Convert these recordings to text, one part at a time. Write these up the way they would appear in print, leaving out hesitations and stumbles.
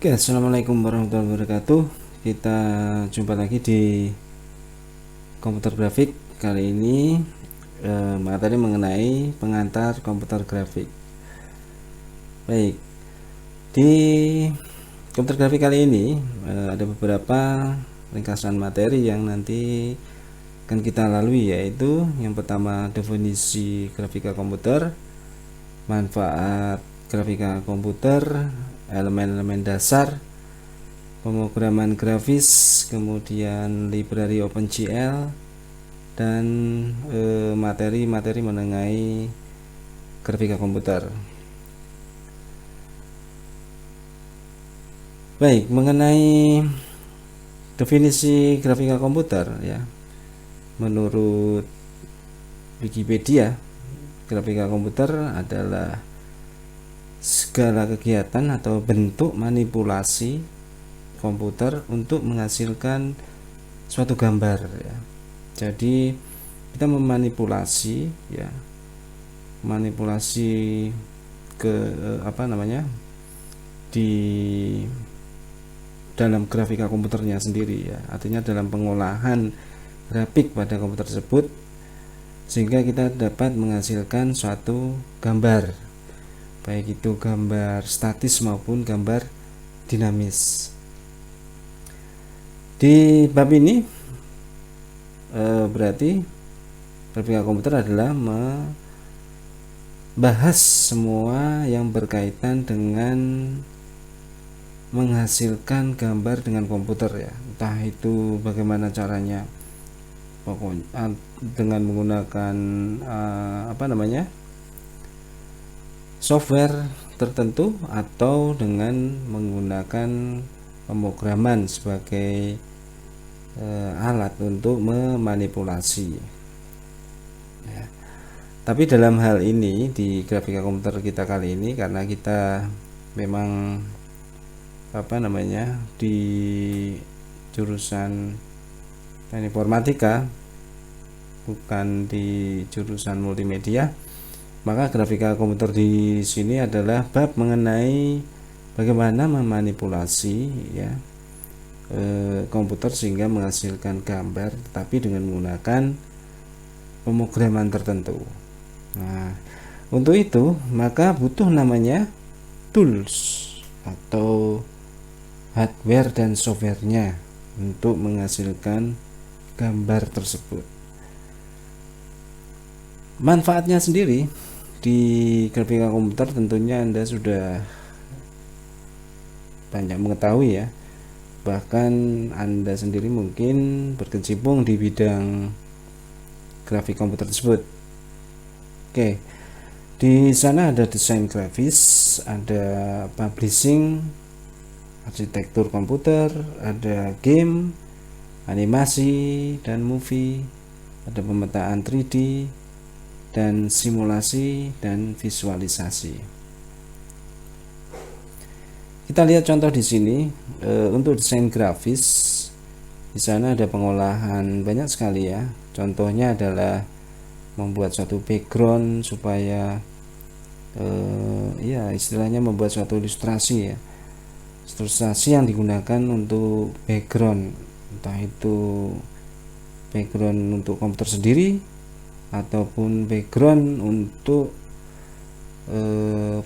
Oke, assalamualaikum warahmatullahi wabarakatuh. Kita jumpa lagi di komputer grafik. Kali ini materi mengenai pengantar komputer grafik. Baik, di komputer grafik kali ini ada beberapa ringkasan materi yang nanti akan kita lalui, yaitu yang pertama definisi grafika komputer, manfaat grafika komputer, elemen-elemen dasar pemrograman grafis, kemudian library OpenGL, dan materi-materi mengenai grafika komputer. Baik, mengenai definisi grafika komputer ya. Menurut Wikipedia, grafika komputer adalah segala kegiatan atau bentuk manipulasi komputer untuk menghasilkan suatu gambar ya. Jadi kita memanipulasi ya, manipulasi ke di dalam grafika komputernya sendiri ya, artinya dalam pengolahan grafik pada komputer tersebut sehingga kita dapat menghasilkan suatu gambar, baik itu gambar statis maupun gambar dinamis. Di bab ini berarti grafika komputer adalah membahas semua yang berkaitan dengan menghasilkan gambar dengan komputer ya, entah itu bagaimana caranya, pokoknya dengan menggunakan software tertentu atau dengan menggunakan pemrograman sebagai alat untuk memanipulasi ya. Tapi dalam hal ini di grafika komputer kita kali ini, karena kita memang di jurusan teknik informatika, bukan di jurusan multimedia, maka grafika komputer di sini adalah bab mengenai bagaimana memanipulasi ya komputer sehingga menghasilkan gambar, tetapi dengan menggunakan pemrograman tertentu. Nah, untuk itu maka butuh namanya tools atau hardware dan softwarenya untuk menghasilkan gambar tersebut. Manfaatnya sendiri di grafika komputer tentunya Anda sudah banyak mengetahui ya, bahkan Anda sendiri mungkin berkecimpung di bidang grafik komputer tersebut. Oke, di sana ada desain grafis, ada publishing, arsitektur komputer, ada game, animasi dan movie, ada pemetaan 3D dan simulasi dan visualisasi. Kita lihat contoh di sini. Untuk desain grafis di sana ada pengolahan banyak sekali ya. Contohnya adalah membuat suatu background supaya istilahnya membuat suatu ilustrasi ya. Ilustrasi yang digunakan untuk background, entah itu background untuk komputer sendiri ataupun background untuk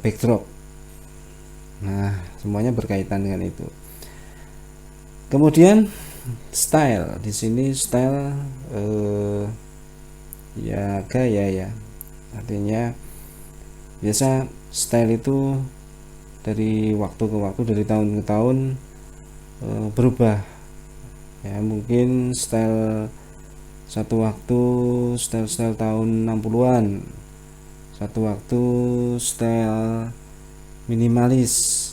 backdrop. Nah, semuanya berkaitan dengan itu. Kemudian style, di sini style gaya ya. Artinya biasa style itu dari waktu ke waktu, dari tahun ke tahun berubah ya. Mungkin style satu waktu style tahun 60-an, satu waktu style minimalis,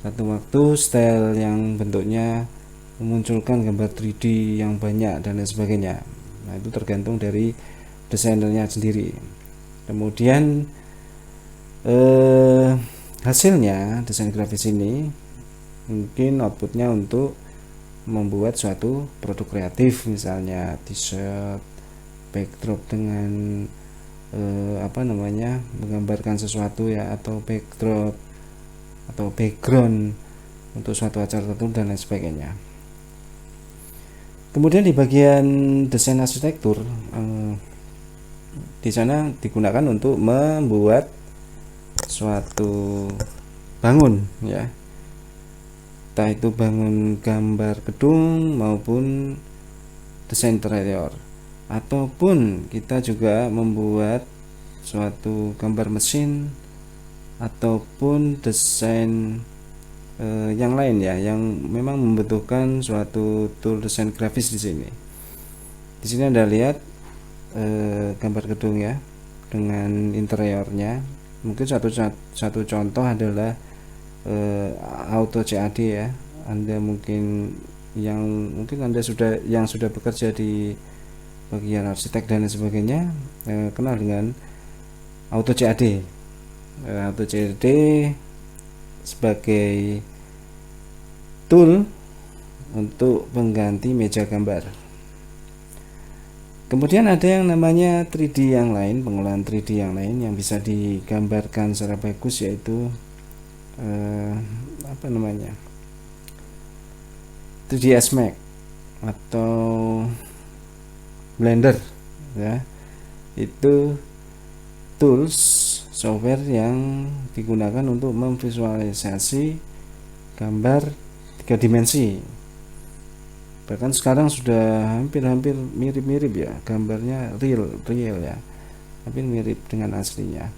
satu waktu style yang bentuknya memunculkan gambar 3D yang banyak dan lain sebagainya. Nah, itu tergantung dari desainernya sendiri. Kemudian hasilnya desain grafis ini mungkin outputnya untuk membuat suatu produk kreatif, misalnya t-shirt, backdrop dengan menggambarkan sesuatu ya, atau backdrop atau background untuk suatu acara tertentu dan lain sebagainya. Kemudian di bagian desain arsitektur, di sana digunakan untuk membuat suatu bangun ya, entah itu bangun gambar gedung maupun desain interior, ataupun kita juga membuat suatu gambar mesin ataupun desain yang lain ya, yang memang membutuhkan suatu tool desain grafis di sini. Di sini Anda lihat gambar gedung ya dengan interiornya. Mungkin satu contoh adalah Auto CAD ya. Anda mungkin Anda sudah bekerja di bagian arsitek dan lain sebagainya, kenal dengan Auto CAD. Auto CAD sebagai tool untuk pengganti meja gambar. Kemudian ada yang namanya 3D yang lain, pengolahan 3D yang lain yang bisa digambarkan secara bagus, yaitu 3ds Max atau Blender ya. Itu tools software yang digunakan untuk memvisualisasi gambar 3 dimensi. Bahkan sekarang sudah hampir mirip-mirip ya, gambarnya real ya, hampir mirip dengan aslinya.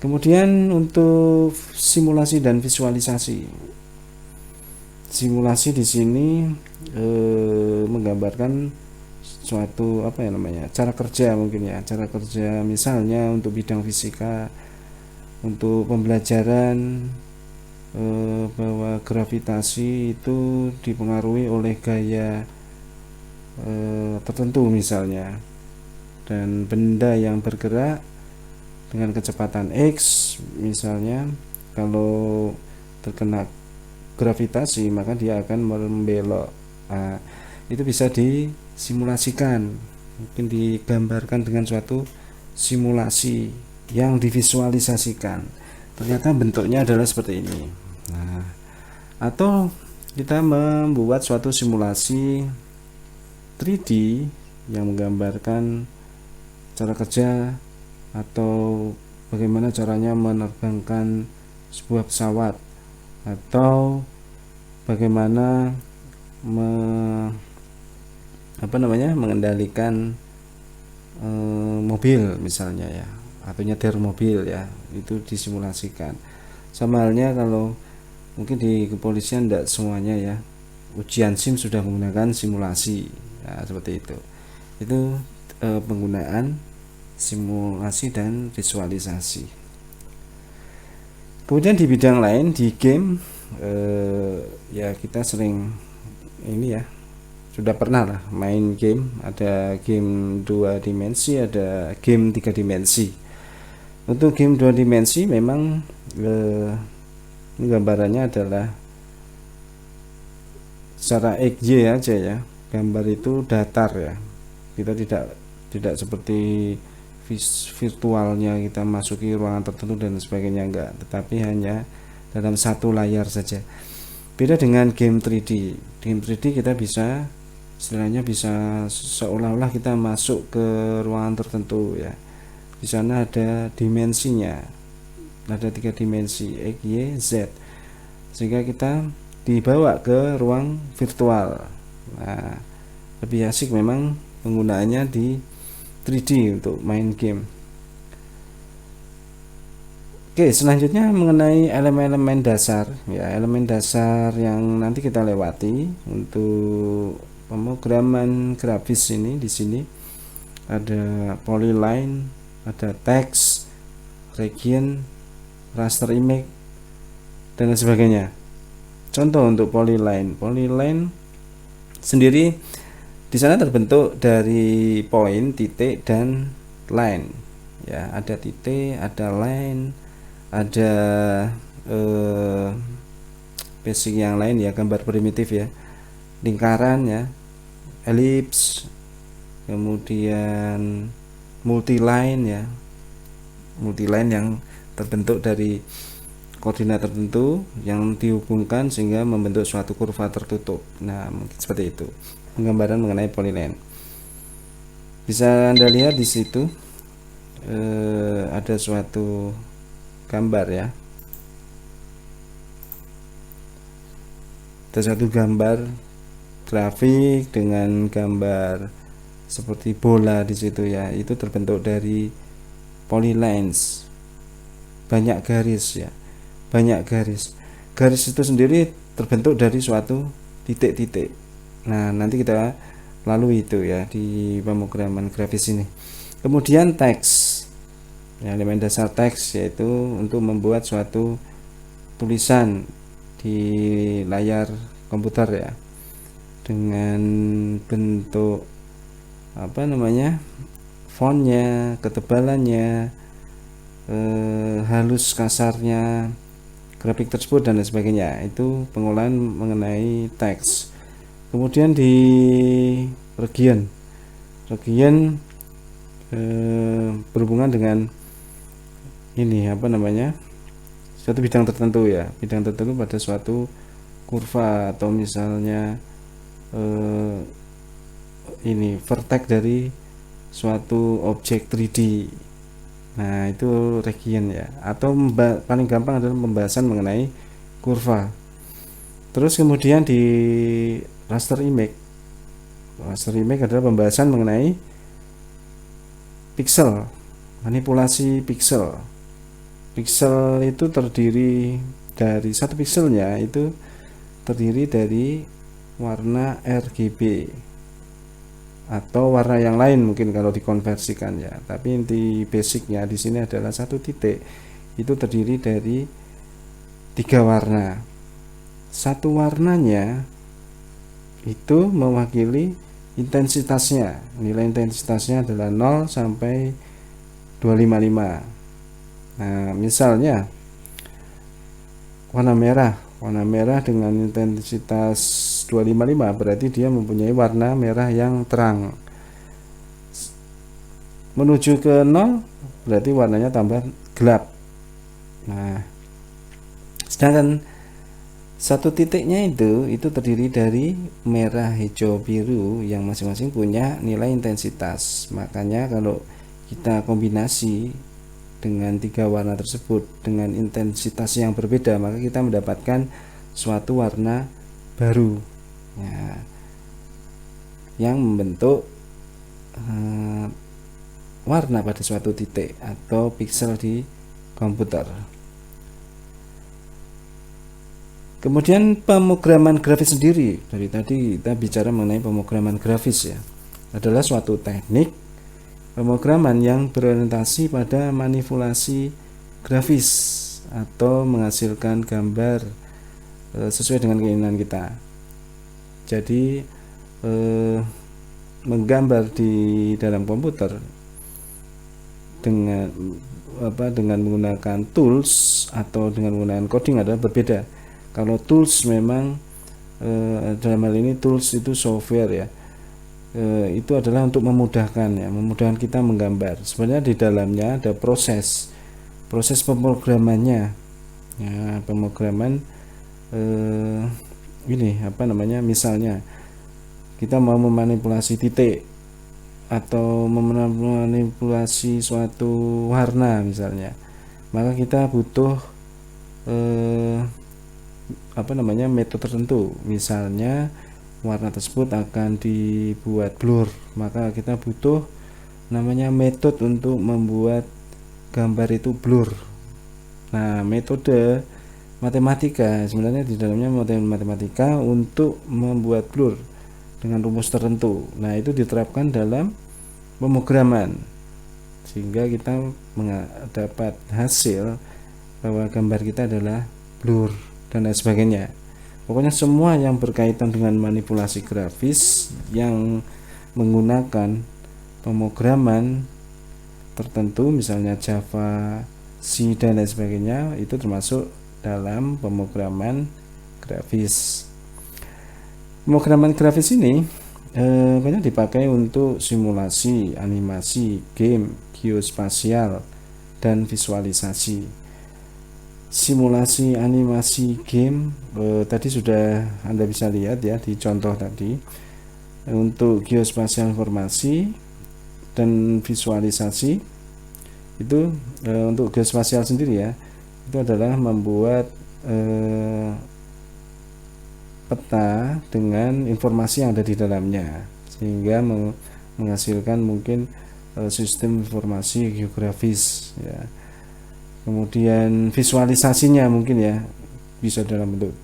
Kemudian untuk simulasi dan visualisasi, simulasi di sini menggambarkan suatu cara kerja, mungkin ya, cara kerja misalnya untuk bidang fisika, untuk pembelajaran bahwa gravitasi itu dipengaruhi oleh gaya tertentu misalnya, dan benda yang bergerak dengan kecepatan X misalnya, kalau terkena gravitasi maka dia akan membelok. Itu bisa disimulasikan, mungkin digambarkan dengan suatu simulasi yang divisualisasikan. Ternyata bentuknya adalah seperti ini. Atau kita membuat suatu simulasi 3D yang menggambarkan cara kerja atau bagaimana caranya menerbangkan sebuah pesawat, atau bagaimana mengendalikan mobil misalnya ya, atau nyetir mobil ya, itu disimulasikan. Sama halnya kalau mungkin di kepolisian tidak semuanya ya, ujian SIM sudah menggunakan simulasi ya, seperti itu penggunaan simulasi dan visualisasi. Kemudian di bidang lain, di game ya kita sering ini ya, sudah pernah lah main game. Ada game 2 dimensi, ada game 3 dimensi. Untuk game 2 dimensi memang gambarannya adalah secara XY aja ya, gambar itu datar ya, kita tidak seperti virtualnya kita masuki ruangan tertentu dan sebagainya, enggak, tetapi hanya dalam satu layar saja. Beda dengan game 3D. Game 3D kita bisa istilahnya bisa seolah-olah kita masuk ke ruangan tertentu ya. Di sana ada dimensinya, ada 3 dimensi X, Y, Z, sehingga kita dibawa ke ruang virtual. Nah, lebih asik memang penggunaannya di 3D untuk main game. Oke, selanjutnya mengenai elemen-elemen dasar ya, elemen dasar yang nanti kita lewati untuk pemrograman grafis ini. Di sini ada polyline, ada text, region, raster image dan lain sebagainya. Contoh untuk polyline sendiri di sana terbentuk dari poin, titik, dan line ya. Ada titik, ada line, ada basic yang lain ya, gambar primitif ya, lingkaran ya, elips, kemudian multiline ya, multiline yang terbentuk dari koordinat tertentu yang dihubungkan sehingga membentuk suatu kurva tertutup. Nah, mungkin seperti itu penggambaran mengenai polyline. Bisa Anda lihat di situ ada suatu gambar ya, ada satu gambar grafik dengan gambar seperti bola di situ ya, itu terbentuk dari polylines, banyak garis ya, banyak garis. Garis itu sendiri terbentuk dari suatu titik-titik. Nah, nanti kita lalui itu ya di pemrograman grafis ini. Kemudian teks, ya, elemen dasar teks yaitu untuk membuat suatu tulisan di layar komputer ya, dengan bentuk fontnya, ketebalannya, halus kasarnya grafik tersebut dan lain sebagainya. Itu pengolahan mengenai teks. Kemudian di region berhubungan dengan ini suatu bidang tertentu ya, bidang tertentu pada suatu kurva atau misalnya ini vertex dari suatu objek 3D. Nah, itu region ya, atau paling gampang adalah pembahasan mengenai kurva. Terus kemudian di raster image adalah pembahasan mengenai pixel, manipulasi pixel. Pixel itu terdiri dari satu pixelnya itu terdiri dari warna RGB atau warna yang lain mungkin kalau dikonversikan ya, tapi inti basicnya di sini adalah satu titik itu terdiri dari 3 warna. Satu warnanya itu mewakili intensitasnya, nilai intensitasnya adalah 0 sampai 255. Nah, misalnya warna merah dengan intensitas 255 berarti dia mempunyai warna merah yang terang. Menuju ke 0 berarti warnanya tambah gelap. Nah, sedangkan satu titiknya itu terdiri dari merah, hijau, biru yang masing-masing punya nilai intensitas. Makanya kalau kita kombinasi dengan 3 warna tersebut dengan intensitas yang berbeda, maka kita mendapatkan suatu warna baru ya, yang membentuk warna pada suatu titik atau pixel di komputer. Kemudian pemrograman grafis sendiri, dari tadi kita bicara mengenai pemrograman grafis ya, adalah suatu teknik pemrograman yang berorientasi pada manipulasi grafis atau menghasilkan gambar sesuai dengan keinginan kita. Jadi menggambar di dalam komputer dengan menggunakan tools atau dengan menggunakan coding adalah berbeda. Kalau tools memang dalam hal ini tools itu software ya, itu adalah untuk memudahkan kita menggambar. Sebenarnya di dalamnya ada proses pemrogramannya ya, pemrograman misalnya kita mau memanipulasi titik atau memanipulasi suatu warna misalnya, maka kita butuh metode tertentu. Misalnya warna tersebut akan dibuat blur, maka kita butuh metode untuk membuat gambar itu blur. Nah, metode matematika sebenarnya di dalamnya metode matematika untuk membuat blur dengan rumus tertentu. Nah, itu diterapkan dalam pemrograman sehingga kita mendapat hasil bahwa gambar kita adalah blur dan lain sebagainya. Pokoknya semua yang berkaitan dengan manipulasi grafis yang menggunakan pemrograman tertentu, misalnya Java, C dan lain sebagainya, itu termasuk dalam pemrograman grafis. Pemrograman grafis ini banyak dipakai untuk simulasi, animasi, game, geospasial, dan visualisasi. simulasi animasi game, tadi sudah Anda bisa lihat ya di contoh tadi. Untuk geospasial informasi dan visualisasi itu, untuk geospasial sendiri ya, itu adalah membuat peta dengan informasi yang ada di dalamnya, sehingga menghasilkan mungkin sistem informasi geografis ya. Kemudian visualisasinya mungkin ya bisa dalam bentuk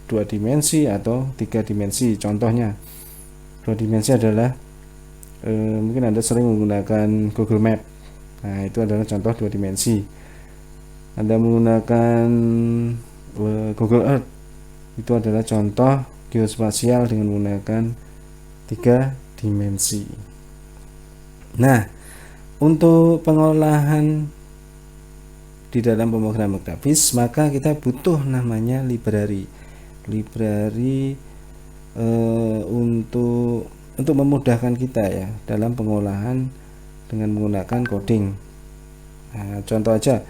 2 dimensi atau 3 dimensi. Contohnya 2 dimensi adalah mungkin Anda sering menggunakan Google Map. Nah, itu adalah contoh 2 dimensi. Anda menggunakan Google Earth, itu adalah contoh geospasial dengan menggunakan 3 dimensi. Nah, untuk pengolahan di dalam pemrograman grafis, maka kita butuh namanya library untuk memudahkan kita ya dalam pengolahan dengan menggunakan coding. Nah, contoh aja,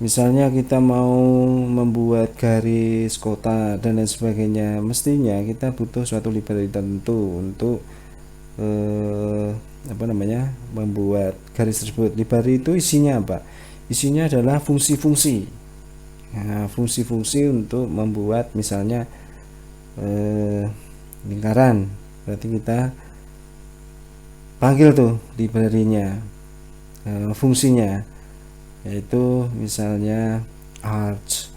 misalnya kita mau membuat garis kota dan lain sebagainya, mestinya kita butuh suatu library tertentu untuk membuat garis tersebut. Library itu isinya apa? Isinya adalah fungsi-fungsi. Nah, fungsi-fungsi untuk membuat misalnya lingkaran, berarti kita panggil tuh library-nya, fungsinya, yaitu misalnya arch,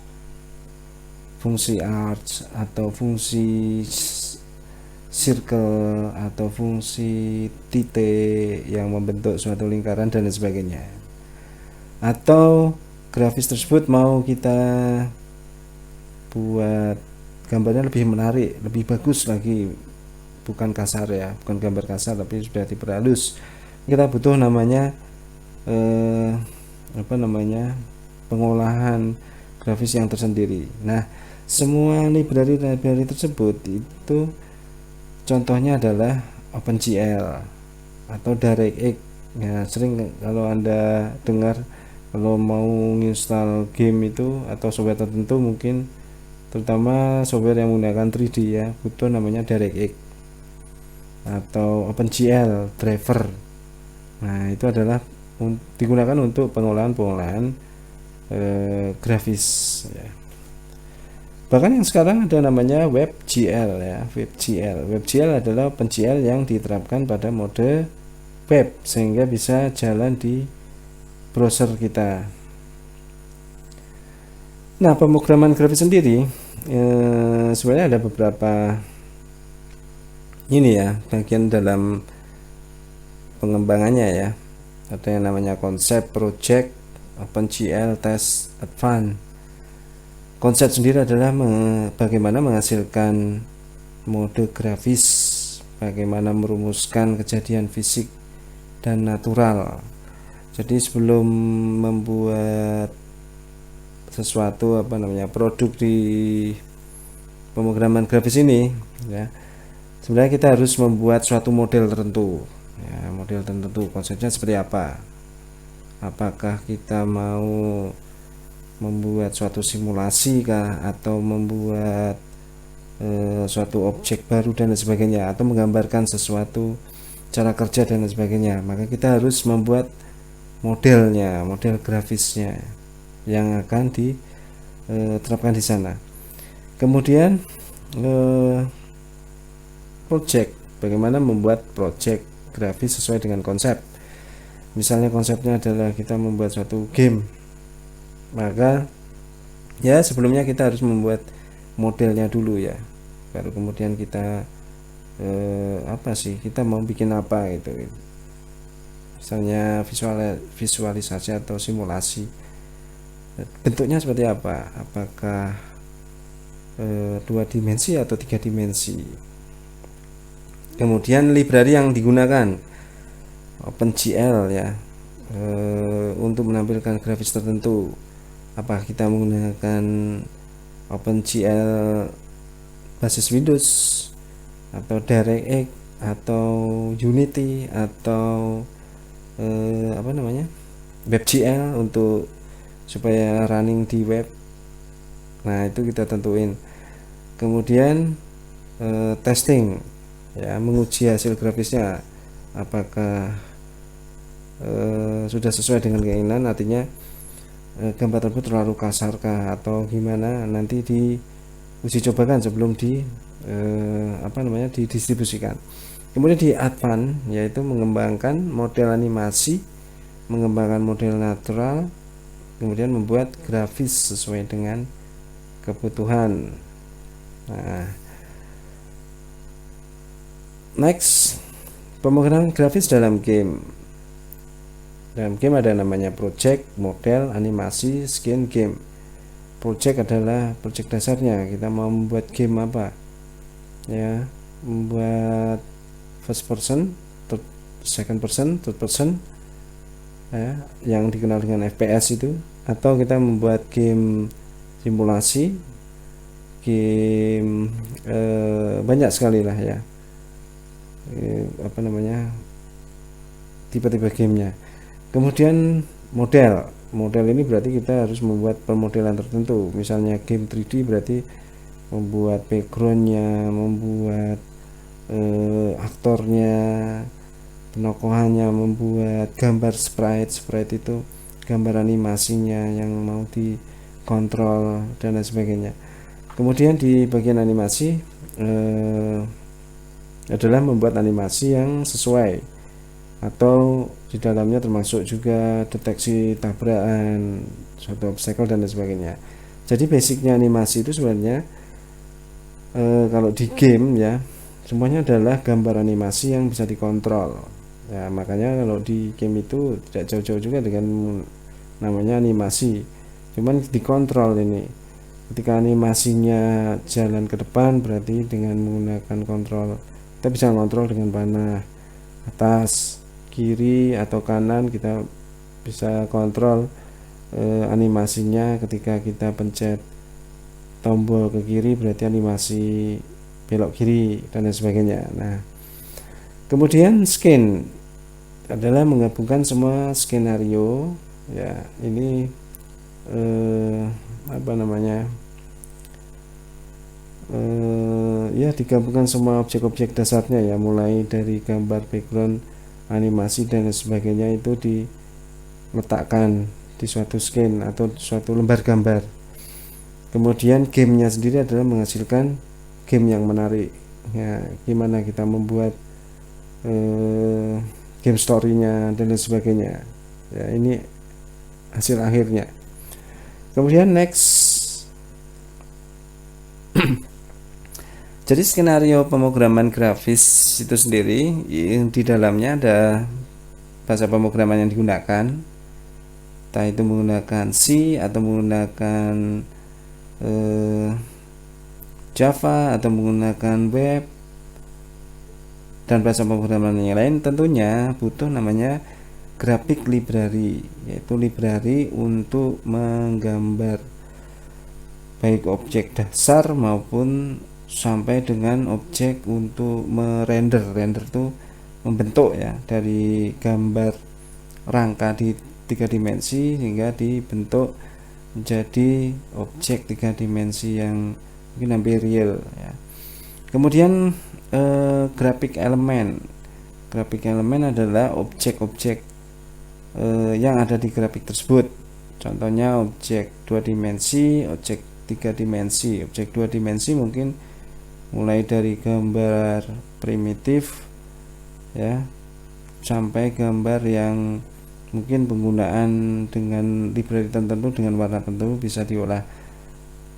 fungsi arch, atau fungsi circle, atau fungsi titik yang membentuk suatu lingkaran dan lain sebagainya. Atau grafis tersebut mau kita buat gambarnya lebih menarik, lebih bagus lagi, bukan kasar ya, bukan gambar kasar tapi sudah diperhalus, kita butuh namanya pengolahan grafis yang tersendiri. Nah, semua library tersebut itu contohnya adalah OpenGL atau DirectX ya. Sering kalau Anda dengar kalau mau install game itu atau software tertentu, mungkin terutama software yang menggunakan 3D ya, butuh namanya DirectX atau OpenGL driver. Nah, itu adalah digunakan untuk pengolahan grafis ya. Bahkan yang sekarang ada namanya WebGL ya. WebGL adalah OpenGL yang diterapkan pada mode web sehingga bisa jalan di browser kita. Nah, pemrograman grafis sendiri sebenarnya ada beberapa ini ya, bagian dalam pengembangannya ya. Ada yang namanya konsep, project, OpenGL, test, advance. Konsep sendiri adalah bagaimana menghasilkan mode grafis, bagaimana merumuskan kejadian fisik dan natural. Jadi sebelum membuat sesuatu produk di pemrograman grafis ini ya, sebenarnya kita harus membuat suatu model tertentu ya. Model tertentu konsepnya seperti apa, apakah kita mau membuat suatu simulasi kah, atau membuat suatu objek baru dan lain sebagainya, atau menggambarkan sesuatu cara kerja dan lain sebagainya. Maka kita harus membuat modelnya, model grafisnya yang akan diterapkan di sana. Kemudian project, bagaimana membuat project grafis sesuai dengan konsep. Misalnya konsepnya adalah kita membuat suatu game, maka ya sebelumnya kita harus membuat modelnya dulu ya, baru kemudian kita kita mau bikin apa gitu, misalnya visualisasi atau simulasi, bentuknya seperti apa, apakah 2 dimensi atau 3 dimensi. Kemudian library yang digunakan OpenGL ya, untuk menampilkan grafis tertentu, apa kita menggunakan OpenGL basis Windows atau DirectX atau Unity atau WebGL untuk supaya running di web, Nah, itu kita tentuin. Kemudian testing, ya, menguji hasil grafisnya apakah sudah sesuai dengan keinginan, artinya gambar tersebut terlalu kasarkah atau gimana, nanti diuji cobakan sebelum didistribusikan. Kemudian di advance, yaitu mengembangkan model animasi, mengembangkan model natural, kemudian membuat grafis sesuai dengan kebutuhan. Nah, next, pemrograman grafis dalam game. Dalam game ada namanya project, model, animasi, skin, game. Project adalah project dasarnya, kita mau membuat game apa, ya, membuat first person, second person, third person, ya, yang dikenal dengan FPS itu, atau kita membuat game simulasi, game banyak sekali lah, ya, tipe-tipe gamenya. Kemudian model ini berarti kita harus membuat pemodelan tertentu, misalnya game 3D berarti membuat backgroundnya, membuat aktornya, penokohannya, membuat gambar sprite itu gambar animasinya yang mau dikontrol dan lain sebagainya. Kemudian di bagian animasi adalah membuat animasi yang sesuai, atau di dalamnya termasuk juga deteksi tabrakan, suatu obstacle dan lain sebagainya. Jadi basicnya animasi itu sebenarnya kalau di game, ya, semuanya adalah gambar animasi yang bisa dikontrol, ya, makanya kalau di game itu tidak jauh-jauh juga dengan namanya animasi, cuman dikontrol. Ini ketika animasinya jalan ke depan berarti dengan menggunakan kontrol, kita bisa kontrol dengan panah atas, kiri atau kanan, kita bisa kontrol animasinya. Ketika kita pencet tombol ke kiri berarti animasi belok kiri dan lain sebagainya. Nah, kemudian skin adalah menggabungkan semua skenario, ya, ini ya, digabungkan semua objek-objek dasarnya, ya, mulai dari gambar, background, animasi dan sebagainya itu diletakkan di suatu skin atau suatu lembar gambar. Kemudian gamenya sendiri adalah menghasilkan game yang menarik, ya, gimana kita membuat game story-nya dan lain sebagainya, ya, ini hasil akhirnya. Kemudian next, jadi skenario pemrograman grafis itu sendiri, di dalamnya ada bahasa pemrograman yang digunakan, entah itu menggunakan C atau menggunakan Java atau menggunakan web dan bahasa pemrograman yang lain. Tentunya butuh namanya graphic library, yaitu library untuk menggambar baik objek dasar maupun sampai dengan objek untuk render itu membentuk, ya, dari gambar rangka di 3 dimensi hingga dibentuk menjadi objek 3 dimensi yang mungkin hampir real, ya. Kemudian graphic element adalah objek-objek yang ada di grafik tersebut. Contohnya objek 2 dimensi, objek 3 dimensi. Objek 2 dimensi mungkin mulai dari gambar primitif, ya, sampai gambar yang mungkin penggunaan dengan library tertentu dengan warna tertentu bisa diolah.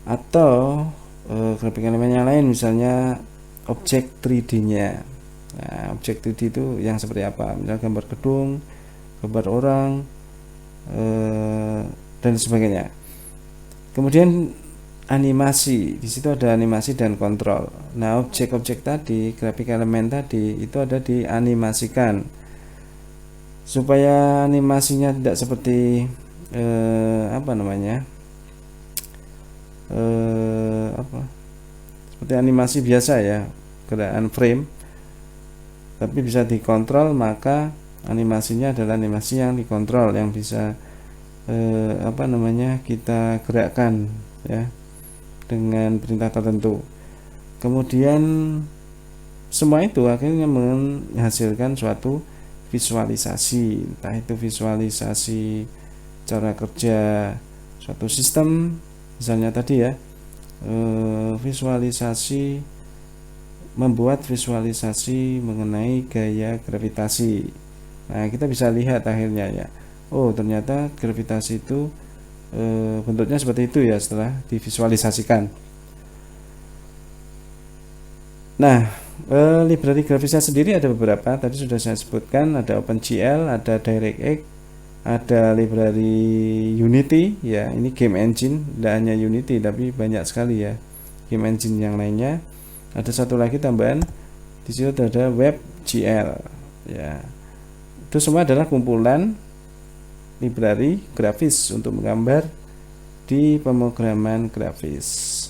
Atau grafik elemen yang lain, misalnya objek 3D-nya. Nah, objek 3D itu yang seperti apa? Misalnya gambar gedung, gambar orang, dan sebagainya. Kemudian animasi, di situ ada animasi dan kontrol. Nah, objek-objek tadi, grafik elemen tadi itu ada dianimasikan supaya animasinya tidak seperti seperti animasi biasa, ya, gerakan frame, tapi bisa dikontrol. Maka animasinya adalah animasi yang dikontrol, yang bisa kita gerakkan, ya. dengan perintah tertentu. Kemudian semua itu akhirnya menghasilkan suatu visualisasi, entah itu visualisasi cara kerja suatu sistem, misalnya tadi ya, visualisasi, membuat visualisasi mengenai gaya gravitasi. Nah, kita bisa lihat akhirnya ya, oh ternyata gravitasi itu bentuknya seperti itu ya setelah divisualisasikan. Nah, library grafisnya sendiri ada beberapa, tadi sudah saya sebutkan, ada OpenGL, ada DirectX, ada library Unity ya, ini game engine, tidak hanya Unity tapi banyak sekali ya game engine yang lainnya. Ada satu lagi tambahan di situ, ada WebGL ya. Itu semua adalah kumpulan library grafis untuk menggambar di pemrograman grafis.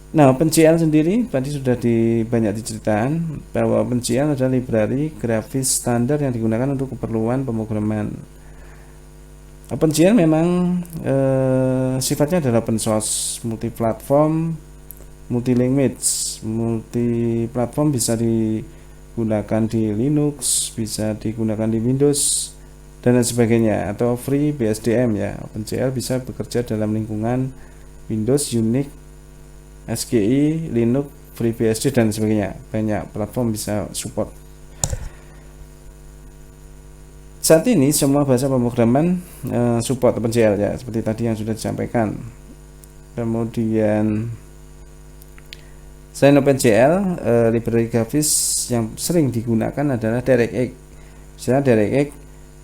Nah, OpenGL sendiri tadi sudah banyak diceritakan bahwa OpenGL adalah library grafis standar yang digunakan untuk keperluan pemrograman. OpenGL memang sifatnya adalah open source, multi-platform, multi-language. Multi-platform bisa digunakan di Linux, bisa digunakan di Windows dan lain sebagainya, atau free BSDM ya. OpenGL bisa bekerja dalam lingkungan Windows, Unix, SGI, Linux, FreeBSD dan sebagainya. Banyak platform bisa support. Saat ini semua bahasa pemrograman support OpenGL ya, seperti tadi yang sudah disampaikan. Kemudian selain OpenGL, library grafis yang sering digunakan adalah DirectX. Misalnya DirectX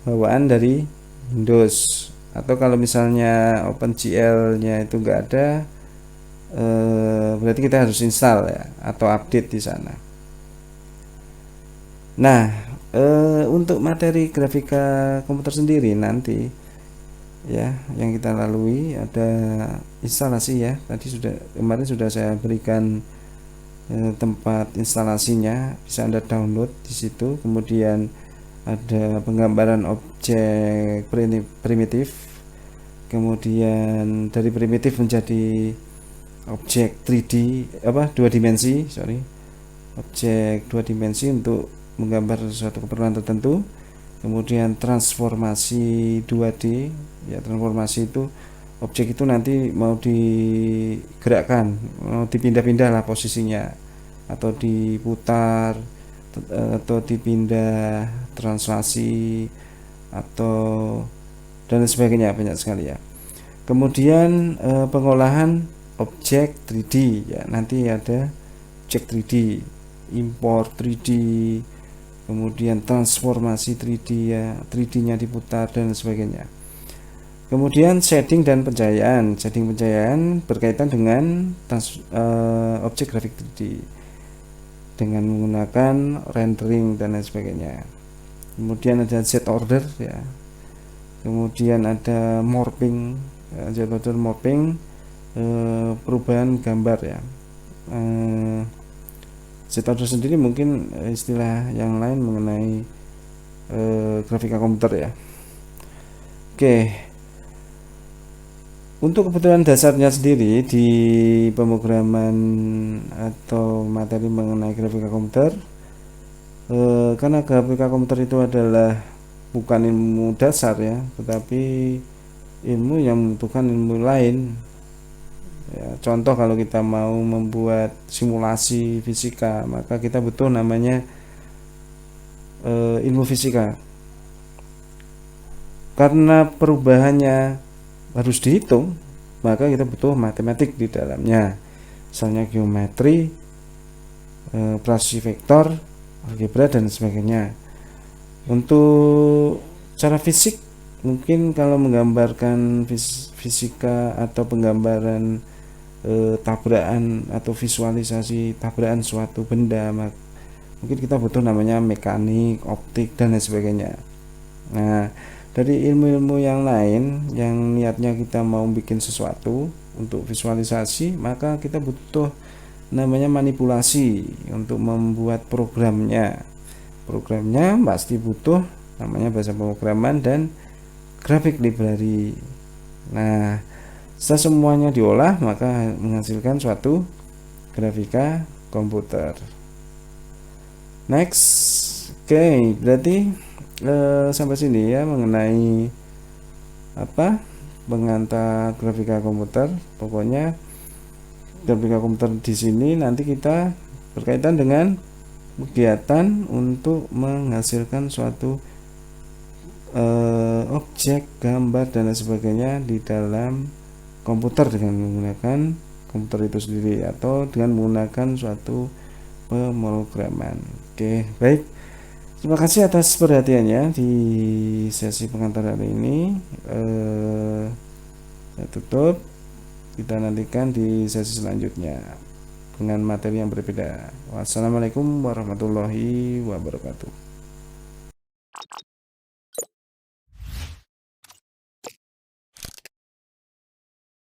bawaan dari Windows, atau kalau misalnya OpenGL-nya itu enggak ada, berarti kita harus install ya, atau update di sana. Nah, untuk materi grafika komputer sendiri nanti ya yang kita lalui ada instalasi ya. Tadi kemarin sudah saya berikan tempat instalasinya, bisa Anda download di situ. Kemudian ada penggambaran objek primitif, kemudian dari primitif menjadi objek 3D dua dimensi, objek 2 dimensi untuk menggambar suatu keperluan tertentu. Kemudian transformasi 2D ya, transformasi itu objek itu nanti mau digerakkan, mau dipindah-pindah lah posisinya, atau diputar, atau dipindah, translasi, atau dan sebagainya, banyak sekali ya. Kemudian pengolahan objek 3D ya, nanti ada objek 3D, import 3D, kemudian transformasi 3D ya, 3D-nya diputar dan sebagainya. Kemudian shading dan pencahayaan. Shading pencahayaan berkaitan dengan objek grafik 3D dengan menggunakan rendering dan lain sebagainya. Kemudian ada Z order ya. Kemudian ada morphing, Z order morphing, perubahan gambar ya. Z-order sendiri mungkin istilah yang lain mengenai grafika komputer ya. Oke. Untuk kebutuhan dasarnya sendiri di pemrograman atau materi mengenai grafika komputer, karena grafika komputer itu adalah bukan ilmu dasar ya, tetapi ilmu yang membutuhkan ilmu lain ya. Contoh, kalau kita mau membuat simulasi fisika, maka kita butuh namanya ilmu fisika, karena perubahannya harus dihitung, maka kita butuh matematik di dalamnya, misalnya geometri, operasi vektor, algebra dan sebagainya. Untuk cara fisik, mungkin kalau menggambarkan fisika atau penggambaran tabrakan atau visualisasi tabrakan suatu benda, mungkin kita butuh namanya mekanik, optik dan lain sebagainya. Nah, dari ilmu-ilmu yang lain yang niatnya kita mau bikin sesuatu untuk visualisasi, maka kita butuh namanya manipulasi untuk membuat programnya. Programnya pasti butuh namanya bahasa pemrograman dan graphic library. Nah, Setelah semuanya diolah, maka menghasilkan suatu grafika komputer. Next. Oke, berarti sampai sini ya mengenai apa pengantar grafika komputer. Pokoknya grafika komputer di sini nanti kita berkaitan dengan kegiatan untuk menghasilkan suatu objek, gambar dan lain sebagainya di dalam komputer dengan menggunakan komputer itu sendiri atau dengan menggunakan suatu pemrograman. Oke, baik. Terima kasih atas perhatiannya di sesi pengantar hari ini. Saya tutup. Kita nantikan di sesi selanjutnya dengan materi yang berbeda. Wassalamualaikum warahmatullahi wabarakatuh.